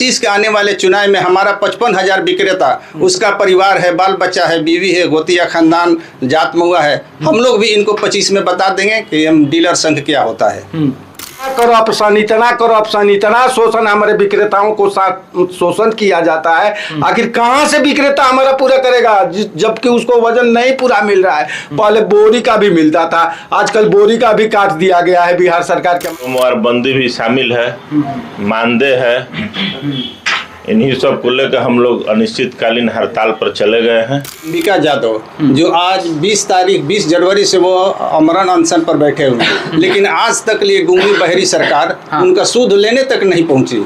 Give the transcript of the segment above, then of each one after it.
20 के आने वाले चुनाव में हमारा 55,000 विक्रेता, उसका परिवार है, बाल बच्चा है, बीवी है, गोतिया खानदान, जात महुआ है। हम लोग भी इनको 25 में बता देंगे कि हम डीलर संघ क्या होता है। करप्शन, इतना शोषण हमारे विक्रेताओं को शोषण किया जाता है। आखिर कहाँ से विक्रेता हमारा पूरा करेगा, जबकि उसको वजन नहीं पूरा मिल रहा है। पहले बोरी का भी मिलता था, आजकल बोरी का भी काट दिया गया है बिहार सरकार के। सोमवारबंदी भी शामिल है, मानदेय है, इन्हीं सब को लेकर हम लोग अनिश्चितकालीन हड़ताल पर चले गए हैं। अंबिका यादव जो आज 20 जनवरी से वो अमरण अनशन पर बैठे हुए हैं, लेकिन आज तक लिए गूंगी बहरी सरकार उनका सूद लेने तक नहीं पहुंची।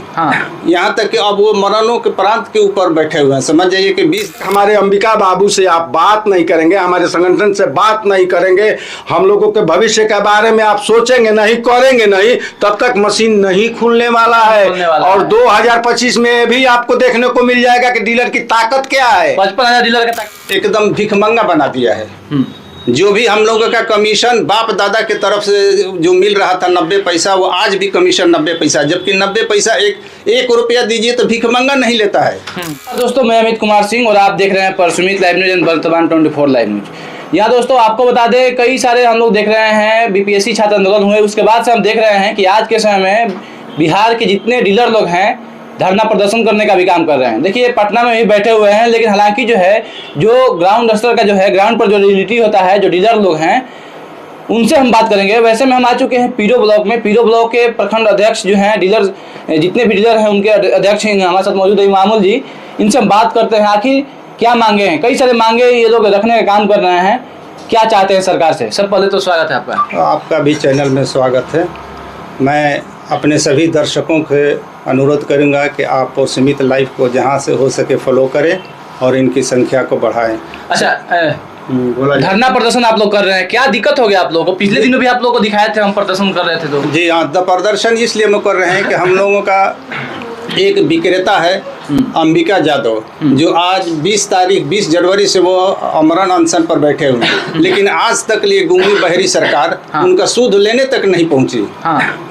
यहाँ तक कि अब वो मरणों के प्रांत के ऊपर बैठे हुए हैं। समझ जाइए कि 20 हमारे अंबिका बाबू से आप बात नहीं करेंगे, हमारे संगठन से बात नहीं करेंगे, हम लोगों के भविष्य के बारे में आप सोचेंगे नहीं, करेंगे नहीं, तब तक मशीन नहीं खुलने वाला है। और 2025 में भी आपको देखने को मिल जाएगा कि डीलर की ताकत क्या है। 55,000 डीलर का ताकत एकदम भिखमंगा बना दिया है। जो भी हम लोगों का कमीशन बाप दादा के तरफ से जो मिल रहा था 90 पैसा, वो आज भी कमीशन 90 पैसा, जबकि 90 पैसा एक रुपया दीजिए तो भिखमंगा नहीं लेता है। दोस्तों, मैं अमित कुमार सिंह और आप देख रहे हैं परसुमित लाइव न्यूज एंड वर्तमान 24 लाइव न्यूज। यहाँ दोस्तों आपको बता दें, कई सारे हम लोग देख रहे हैं बीपीएससी छात्र आंदोलन हुए, उसके बाद से हम देख रहे हैं कि आज के समय में बिहार के जितने डीलर लोग हैं धरना प्रदर्शन करने का भी काम कर रहे हैं। देखिए पटना में भी बैठे हुए हैं, लेकिन हालांकि जो है जो ग्राउंड स्तर का जो है, ग्राउंड पर जो रियलिटी होता है, जो डीलर लोग हैं उनसे हम बात करेंगे। वैसे में हम आ चुके हैं पीरो ब्लॉक में। पीरो ब्लॉक के प्रखंड अध्यक्ष जो हैं, डीलर जितने भी डीलर हैं उनके अध्यक्ष हैं हमारे साथ मौजूद है मामूल जी। इनसे हम बात करते हैं आखिर क्या मांगे हैं। कई सारे मांगे ये लोग रखने का काम कर रहे हैं, क्या चाहते हैं सरकार से। सब पहले तो स्वागत है आपका। आपका भी चैनल में स्वागत है। मैं अपने सभी दर्शकों के अनुरोध करूंगा कि आप परसुमित लाइव को जहां से हो सके फॉलो करें और इनकी संख्या को बढ़ाएं। अच्छा, धरना प्रदर्शन आप लोग कर रहे हैं, क्या दिक्कत हो गया आप लोगों को? पिछले दिनों भी आप लोगों को दिखाए थे, हम प्रदर्शन कर रहे थे तो। जी हाँ, प्रदर्शन इसलिए हम कर रहे हैं कि हम लोगों का एक विक्रेता है अंबिका यादव, जो आज 20 जनवरी से वो अमरण अनशन पर बैठे हुए हैं, लेकिन आज तक लिए गूंगी बहरी सरकार उनका सूद लेने तक नहीं पहुंची।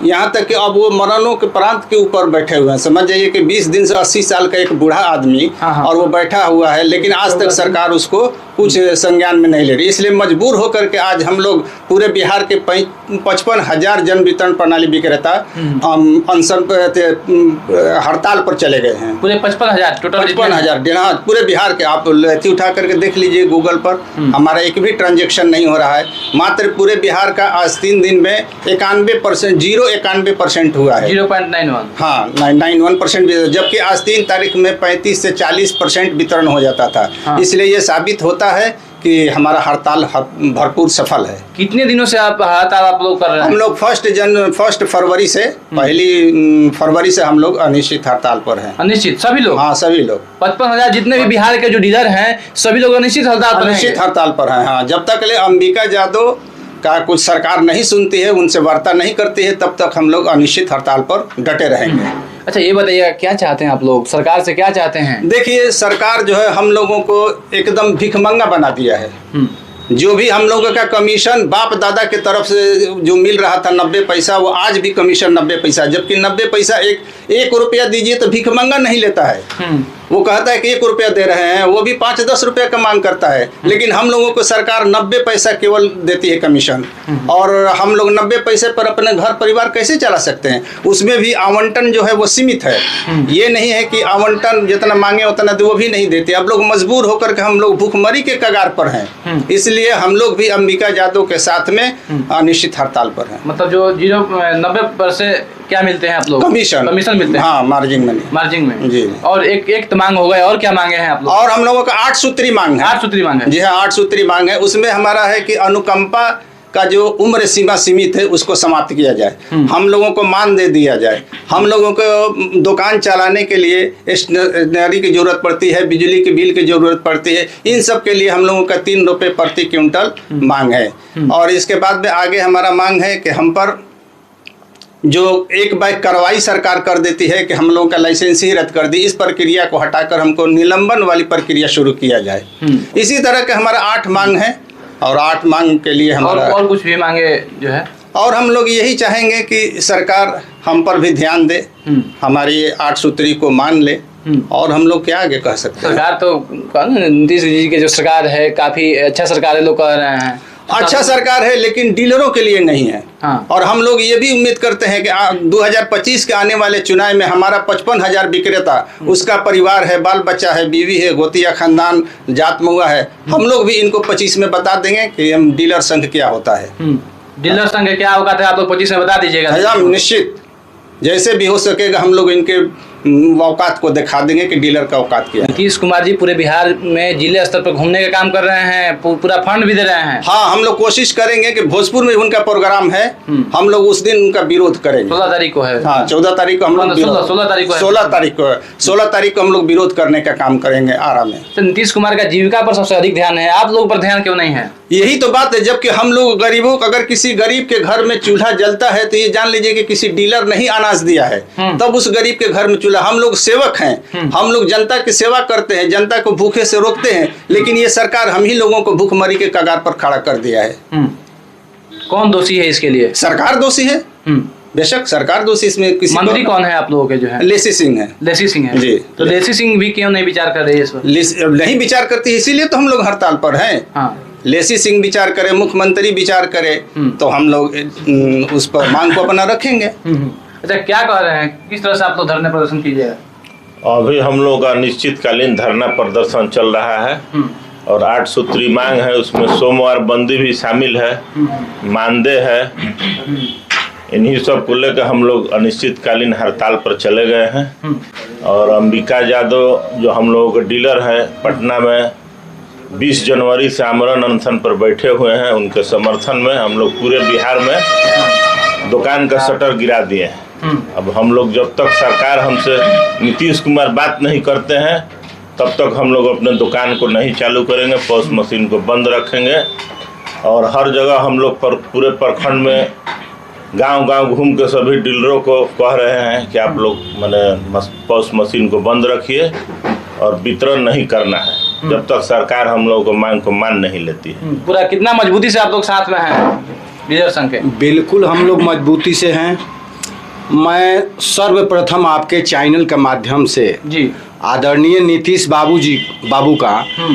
यहाँ तक कि अब वो मरणों के प्रांत के ऊपर बैठे हुए हैं। समझ जाइए कि 20 दिन से 80 साल का एक बूढ़ा आदमी और वो बैठा हुआ है, लेकिन आज तक सरकार उसको कुछ संज्ञान में नहीं ले रही। इसलिए मजबूर होकर के आज हम लोग पूरे बिहार के 55,000 जन वितरण प्रणाली विक्रेता अनशन पर हड़ताल पर चले गए हैं। पूरे 55,000 टोटल 55,000 पूरे बिहार के। आप अथी उठा करके देख लीजिए गूगल पर, हमारा एक भी ट्रांजेक्शन नहीं हो रहा है। मात्र पूरे बिहार का आज 3 दिन में 91% 91% हुआ है। 0.91 हाँ 91%, जबकि आज 3 तारीख में 35 से 40% वितरण हो जाता था। इसलिए ये साबित होता है कि हमारा हड़ताल भरपूर सफल है। कितने दिनों से आप हड़ताल आप लोग कर रहे हैं? हम लोग 1 फरवरी से, पहली फरवरी से हम लोग अनिश्चित हड़ताल पर हैं। अनिश्चित सभी लोग? हाँ सभी लोग। 55,000 जितने भी बिहार के जो डीलर हैं सभी लोग अनिश्चित हड़ताल पर हैं। हाँ, जब तक ले अंबिका यादव का कुछ सरकार नहीं सुनती है, उनसे वार्ता नहीं करती है, तब तक हम लोग अनिश्चित हड़ताल पर डटे रहेंगे। अच्छा, ये बताइए क्या चाहते हैं आप लोग, सरकार से क्या चाहते हैं? देखिए सरकार जो है हम लोगों को एकदम भिखमंगा बना दिया है। जो भी हम लोगों का कमीशन बाप दादा के तरफ से जो मिल रहा था 90 पैसा, वो आज भी कमीशन 90 पैसा, जबकि 90 पैसा एक रुपया दीजिए तो भिखमंगा नहीं लेता है। वो कहता है कि 1 रुपया दे रहे हैं, वो भी 5-10 रुपया का मांग करता है, लेकिन हम लोगों को सरकार 90 पैसा केवल देती है कमीशन। और हम लोग 90 पैसे पर अपने घर परिवार कैसे चला सकते हैं? उसमें भी आवंटन जो है वो सीमित है। ये नहीं है कि आवंटन जितना मांगे उतना वो भी नहीं देते। अब लोग मजबूर होकर के हम लोग भूखमरी के कगार पर हैं। इसलिए हम लोग भी अंबिका यादव के साथ में अनिश्चित हड़ताल पर हैं। मतलब जो 90% क्या मिलते हैं आप लोग? कमीशन मिलते हैं। हाँ, मार्जिन में जी। और एक मांग हो गए, और क्या मांगे हैं आप लोग? और हम लोगों का 8 सूत्री मांग है। 8 सूत्री मांग है? जी हाँ, 8 सूत्री मांग है। उसमें हमारा है कि अनुकंपा का जो उम्र सीमा सीमित है उसको समाप्त किया जाए, हम लोगों को मानदेय दिया जाए, हम लोगों को दुकान चलाने के लिए स्टेशनरी की जरूरत पड़ती है, बिजली के बिल की जरूरत पड़ती है, इन सब के लिए हम लोगों का 3 रुपये प्रति क्विंटल मांग है। और इसके बाद में आगे हमारा मांग है कि हम पर जो एक बार कार्रवाई सरकार कर देती है कि हम लोगों का लाइसेंस ही रद्द कर दी, इस प्रक्रिया को हटाकर हमको निलंबन वाली प्रक्रिया शुरू किया जाए। इसी तरह के हमारा 8 मांग है और 8 मांग के लिए हमारा और कुछ भी मांगे जो है और हम लोग यही चाहेंगे कि सरकार हम पर भी ध्यान दे, हमारी 8 सूत्री को मान ले, और हम लोग क्या आगे कह सकते हैं। सरकार तो नीतीश जी की जो सरकार है काफी अच्छा सरकार है, लोग कह रहे हैं अच्छा सरकार है, लेकिन डीलरों के लिए नहीं है। हाँ। और हम लोग ये भी उम्मीद करते हैं कि 2025 के आने वाले चुनाव में हमारा 55,000 विक्रेता, उसका परिवार है, बाल बच्चा है, बीवी है, गोतिया खानदान, जात महुआ है, हम लोग भी इनको 25 में बता देंगे कि हम डीलर संघ क्या होता है। डीलर संघ क्या होगा था आप लोग 25 में बता दीजिएगा। हम निश्चित जैसे भी हो सकेगा हम लोग इनके औकात को दिखा देंगे कि डीलर का औकात क्या है। नीतीश कुमार जी पूरे बिहार में जिले स्तर पर घूमने का काम कर रहे हैं, पूरा फंड भी दे रहे हैं। हाँ, हम लोग कोशिश करेंगे कि भोजपुर में उनका प्रोग्राम है, हम लोग उस दिन उनका विरोध करेंगे। 16 तारीख को है। हाँ, 14 तारीख को हम लोग 16 तारीख को 16 तारीख को हम लोग विरोध करने का काम करेंगे आरा में। तो नीतीश कुमार का जीविका पर सबसे अधिक ध्यान है, आप लोगों पर ध्यान क्यों नहीं है? यही तो बात है, जबकि हम लोग गरीबों को, अगर किसी गरीब के घर में चूल्हा जलता है तो ये जान लीजिए कि किसी डीलर नहीं अनाज दिया है, तब उस गरीब के घर में चूल्हा। हम लोग सेवक हैं, हम लोग जनता की सेवा करते हैं, जनता को भूखे से रोकते हैं, लेकिन ये सरकार हम ही लोगों को भूखमरी के कगार पर खड़ा कर दिया है। कौन दोषी है इसके लिए? सरकार दोषी है, बेशक सरकार दोषी। इसमें किसी मंत्री कौन है आप लोगों के जो है? लेसी सिंह है। लेसी सिंह है जी। तो लेसी सिंह भी क्यों नहीं विचार कर रही है इस पर? नहीं विचार करती, इसीलिए तो हम लोग हड़ताल पर हैं। हाँ। लेसी सिंह विचार करे, मुख्यमंत्री विचार करे, तो हम लोग उस पर मांग को अपना रखेंगे। अच्छा, क्या कह रहे हैं, किस तरह से आप लोग धरने प्रदर्शन कीजिएगा? अभी हम लोग का निश्चितकालीन धरना प्रदर्शन चल रहा है और 8 सूत्री मांग है, उसमें सोमवार बंदी भी शामिल है, मानदेय है। इन्हीं सब को लेकर हम लोग अनिश्चितकालीन हड़ताल पर चले गए हैं। और अंबिका यादव जो हम लोगों के डीलर हैं पटना में, 20 जनवरी से आमरण अनशन पर बैठे हुए हैं। उनके समर्थन में हम लोग पूरे बिहार में दुकान का शटर गिरा दिए हैं। अब हम लोग जब तक सरकार हमसे, नीतीश कुमार बात नहीं करते हैं, तब तक हम लोग अपने दुकान को नहीं चालू करेंगे, पॉस मशीन को बंद रखेंगे। और हर जगह हम लोग पूरे प्रखंड में गांव-गांव घूम के सभी डीलरों को कह रहे हैं कि आप लोग पॉस मशीन को बंद रखिए और वितरण नहीं करना है जब तक सरकार हम लोगों को मांग को मान नहीं लेती है। पूरा कितना मजबूती से आप लोग साथ में हैं डीलर संघ के? बिल्कुल हम लोग मजबूती से हैं। मैं सर्वप्रथम आपके चैनल के माध्यम से जी आदरणीय नीतीश बाबू का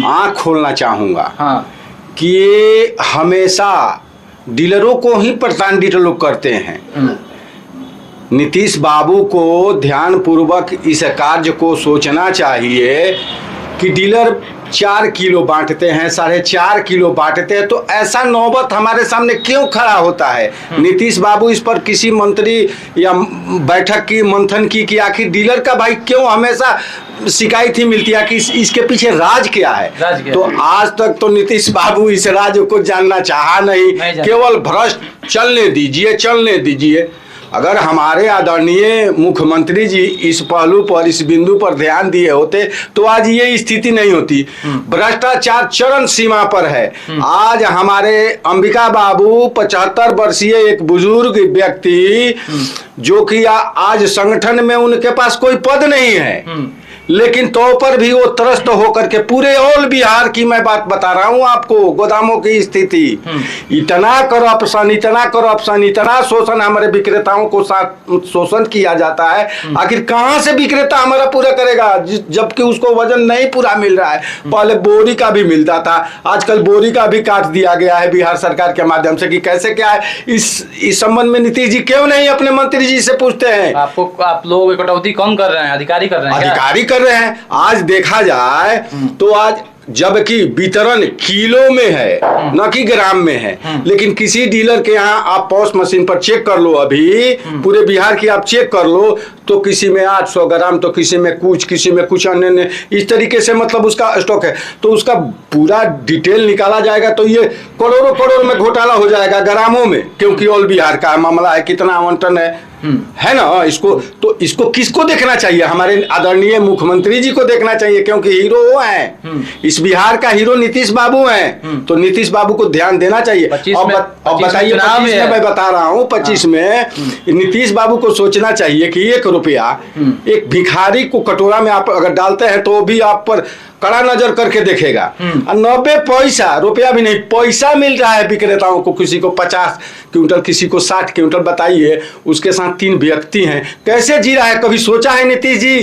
आँख खोलना चाहूँगा। हाँ। कि ये हमेशा डीलरों को ही प्रताड़ित लोग करते हैं। नीतीश बाबू को ध्यानपूर्वक इस कार्य को सोचना चाहिए कि डीलर 4 किलो बांटते हैं, 4.5 किलो बांटते हैं, तो ऐसा नौबत हमारे सामने क्यों खड़ा होता है? नीतीश बाबू इस पर किसी मंत्री या बैठक की, मंथन की कि आखिर डीलर का भाई क्यों हमेशा शिकायत ही मिलती है कि इसके पीछे राज क्या है? तो आज तक तो नीतीश बाबू इस राज को जानना चाहा नहीं, केवल भ्रष्ट चलने दीजिए। अगर हमारे आदरणीय मुख्यमंत्री जी इस पहलू पर, इस बिंदु पर ध्यान दिए होते तो आज ये स्थिति नहीं होती। भ्रष्टाचार चरम सीमा पर है। आज हमारे अंबिका बाबू 75 वर्षीय एक बुजुर्ग व्यक्ति, जो कि आज संगठन में उनके पास कोई पद नहीं है, लेकिन तो पर भी वो त्रस्त होकर के पूरे ऑल बिहार की मैं बात बता रहा हूँ आपको, गोदामों की स्थिति, इतना करप्शन, इतना शोषण, हमारे विक्रेताओं को शोषण किया जाता है। आखिर कहाँ से विक्रेता हमारा पूरा करेगा जबकि उसको वजन नहीं पूरा मिल रहा है? पहले बोरी का भी मिलता था, आजकल बोरी का भी काट दिया गया है बिहार सरकार के माध्यम से कि कैसे क्या है। इस संबंध में नीतीश जी क्यों नहीं अपने मंत्री जी से पूछते हैं? आप लोग कटौती कौन कर रहे हैं? अधिकारी कर रहे हैं? अधिकारी कर रहे हैं। आज देखा जाए तो आज जबकि वितरण किलो में है न कि ग्राम में है, लेकिन किसी डीलर के यहाँ आप पॉस मशीन पर चेक कर लो, अभी पूरे बिहार की आप चेक कर लो, तो किसी में 800 ग्राम, तो किसी में कुछ अन्य इस तरीके से मतलब उसका स्टॉक है। तो उसका पूरा डिटेल निकाला जाएगा तो ये करोड़ों में घोटाला हो जाएगा ग्रामों में, क्योंकि ऑल बिहार का मामला है, कितना आवंटन है। है ना। इसको किसको देखना चाहिए? हमारे आदरणीय मुख्यमंत्री जी को देखना चाहिए, क्योंकि हीरो वो हैं। इस बिहार का हीरो नीतीश बाबू हैं, तो नीतीश बाबू को ध्यान देना चाहिए। अब बताइए, 25 में मैं बता रहा हूँ, 25 में नीतीश बाबू को सोचना चाहिए कि 1 रुपया एक भिखारी को कटोरा में आप अगर डालते हैं तो भी आप पर कड़ा नजर करके देखेगा। 90 पैसा, रुपया भी नहीं, पैसा मिल रहा है विक्रेताओं को। किसी को 50 क्विंटल, किसी को 60 क्विंटल। बताइए, उसके साथ 3 व्यक्ति हैं, कैसे जी रहा है? कभी सोचा है नीतीश जी?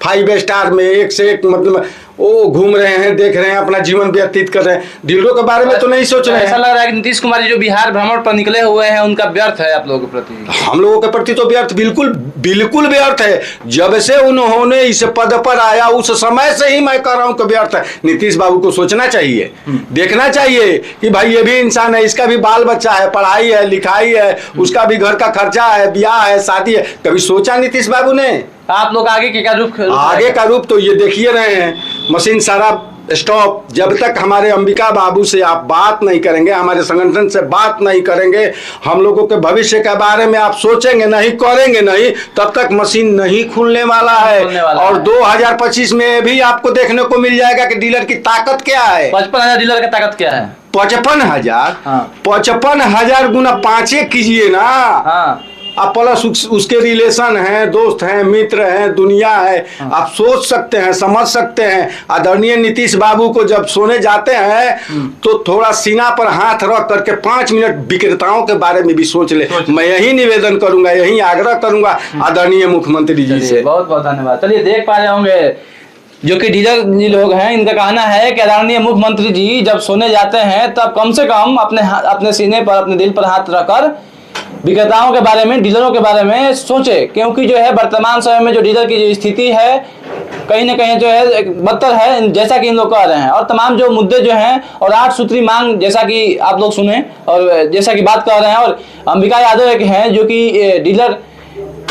5 स्टार में एक से एक, मतलब वो घूम रहे हैं, देख रहे हैं, अपना जीवन व्यतीत कर रहे हैं। डीलरों के बारे में तो नहीं सोच रहे हैं। ऐसा लग रहा है कि नीतीश कुमार जी जो बिहार भ्रमण पर निकले हुए हैं, उनका व्यर्थ है आप लोगों के प्रति। हम लोगों के प्रति तो व्यर्थ, बिल्कुल व्यर्थ है। जब से उन्होंने इस पद पर आया, उस समय से ही मैं कह रहा हूं कि व्यर्थ है। नीतीश बाबू को सोचना चाहिए, देखना चाहिए कि भाई ये भी इंसान है, इसका भी बाल बच्चा है, पढ़ाई है, लिखाई है, उसका भी घर का खर्चा है, ब्याह है, शादी है। कभी सोचा नीतीश बाबू ने? आप लोग आगे के क्या रूप? आगे का रूप तो ये देखिए रहे हैं, मशीन सारा स्टॉप। जब तक हमारे अंबिका बाबू से आप बात नहीं करेंगे, हमारे संगठन से बात नहीं करेंगे, हम लोगों के भविष्य के बारे में आप सोचेंगे नहीं, करेंगे नहीं, तब तक मशीन नहीं खुलने वाला है। और 2025 में भी आपको देखने को मिल जाएगा कि डीलर की ताकत क्या है। 55,000 डीलर की ताकत क्या है? 55,000। हाँ। 55,000 गुना 5 कीजिए ना। हाँ। आप प्लस उसके रिलेशन हैं, दोस्त हैं, मित्र हैं, दुनिया है। आप सोच सकते हैं, समझ सकते हैं। आदरणीय नीतीश बाबू को जब सोने जाते हैं तो थोड़ा सीना पर हाथ रख करके 5 मिनट विक्रेताओं के बारे में भी सोच ले। मैं यही निवेदन करूंगा, यही आग्रह करूंगा आदरणीय मुख्यमंत्री जी से। बहुत बहुत धन्यवाद। चलिए, देख पा रहे होंगे जो कि डीलर जी लोग हैं, इनका कहना है कि आदरणीय मुख्यमंत्री जी जब सोने जाते हैं तब कम से कम अपने सीने पर, अपने दिल पर हाथ रखकर विक्रेताओं के बारे में, डीलरों के बारे में सोचे। क्योंकि जो है वर्तमान समय में जो डीलर की जो स्थिति है, कहीं ना कहीं जो है बदतर है, जैसा कि इन लोग कह रहे हैं। और तमाम जो मुद्दे जो हैं और 8 सूत्री मांग, जैसा कि आप लोग सुने और जैसा कि बात कर रहे हैं, और अंबिका यादव एक हैं जो कि डीलर,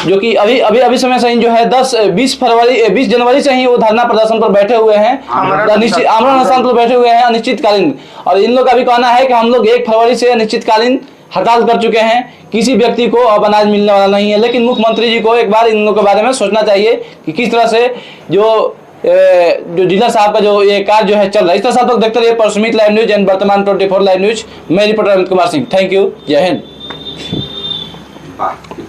जो कि अभी समय से जो है 20 जनवरी से ही वो धरना प्रदर्शन पर बैठे हुए हैं, आमरण अनशन पर बैठे हुए हैं अनिश्चितकालीन। और इन लोग का भी कहना है कि हम लोग 1 फरवरी से अनिश्चितकालीन हड़ताल कर चुके हैं, किसी व्यक्ति को अब अनाज मिलने वाला नहीं है। लेकिन मुख्यमंत्री जी को एक बार इन लोगों के बारे में सोचना चाहिए कि किस तरह से जो डीलर साहब का जो ये कार्य जो है चल रहा है। इस तरह से आप लोग देखते रहिए परसुमित लाइव न्यूज एंड वर्तमान 24 लाइव न्यूज। मैं reporter Amit Kumar Singh. Thank you. जय हिंद।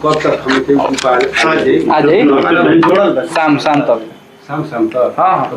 कब तक हम आ जाइए शाम तक। हाँ।